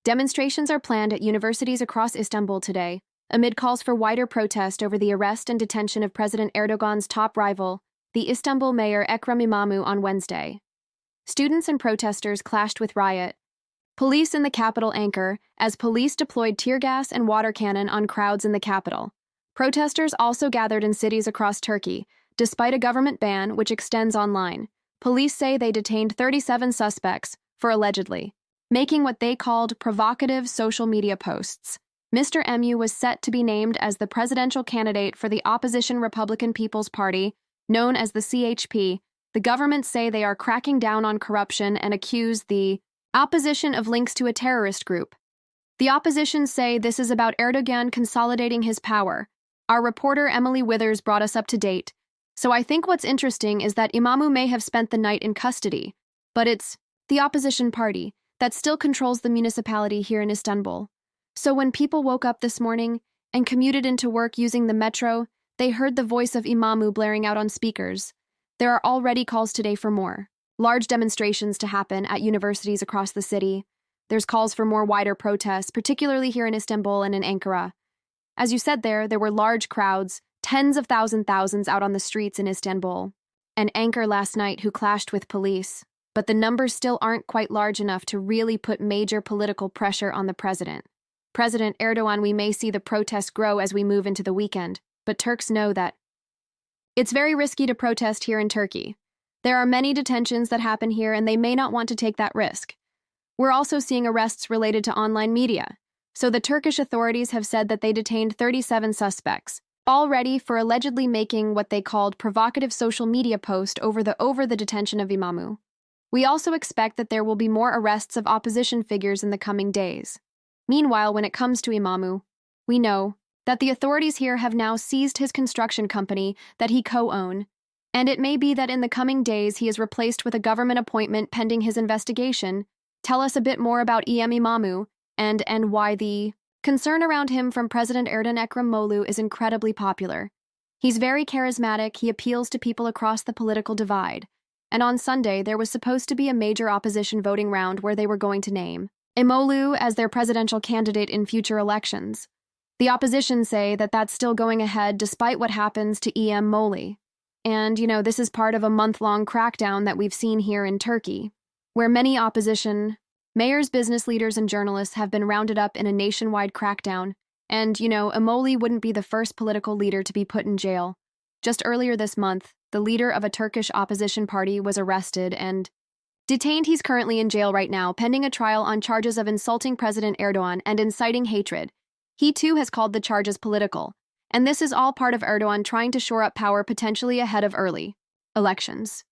Demonstrations are planned at universities across Istanbul today, amid calls for wider protest over the arrest and detention of President Erdogan's top rival, the Istanbul mayor Ekrem İmamoğlu, on Wednesday. Students and protesters clashed with riot police in the capital Ankara as police deployed tear gas and water cannon on crowds in the capital. Protesters also gathered in cities across Turkey, despite a government ban which extends online. Police say they detained 37 suspects for allegedly making what they called provocative social media posts. Mr. Emu was set to be named as the presidential candidate for the opposition Republican People's Party, known as the CHP. The government say they are cracking down on corruption and accuse the opposition of links to a terrorist group. The opposition say this is about Erdogan consolidating his power. Our reporter Emily Withers brought us up to date. So I think what's interesting is that İmamoğlu may have spent the night in custody, but it's the opposition party that still controls the municipality here in Istanbul. So when people woke up this morning and commuted into work using the metro, they heard the voice of İmamoğlu blaring out on speakers. There are already calls today for more large demonstrations to happen at universities across the city. There's calls for more wider protests, particularly here in Istanbul and in Ankara. As you said there were large crowds, tens of thousands out on the streets in Istanbul and Ankara last night who clashed with police. But the numbers still aren't quite large enough to really put major political pressure on the president. President Erdogan, we may see the protests grow as we move into the weekend, but Turks know that it's very risky to protest here in Turkey. There are many detentions that happen here and they may not want to take that risk. We're also seeing arrests related to online media. So the Turkish authorities have said that they detained 37 suspects, all ready for allegedly making what they called provocative social media post over the detention of İmamoğlu. We also expect that there will be more arrests of opposition figures in the coming days. Meanwhile, when it comes to İmamoğlu, we know that the authorities here have now seized his construction company that he co-owned, and it may be that in the coming days he is replaced with a government appointment pending his investigation. Tell us a bit more about İmamoğlu and why the concern around him from President Erdogan. Ekrem İmamoğlu is incredibly popular. He's very charismatic, he appeals to people across the political divide. And on Sunday, there was supposed to be a major opposition voting round where they were going to name İmamoğlu as their presidential candidate in future elections. The opposition say that that's still going ahead despite what happens to İmamoğlu. And, this is part of a month-long crackdown that we've seen here in Turkey, where many opposition mayors, business leaders, and journalists have been rounded up in a nationwide crackdown. And, İmamoğlu wouldn't be the first political leader to be put in jail. Just earlier this month, the leader of a Turkish opposition party was arrested and detained. He's currently in jail right now, pending a trial on charges of insulting President Erdogan and inciting hatred. He too has called the charges political. And this is all part of Erdogan trying to shore up power potentially ahead of early elections.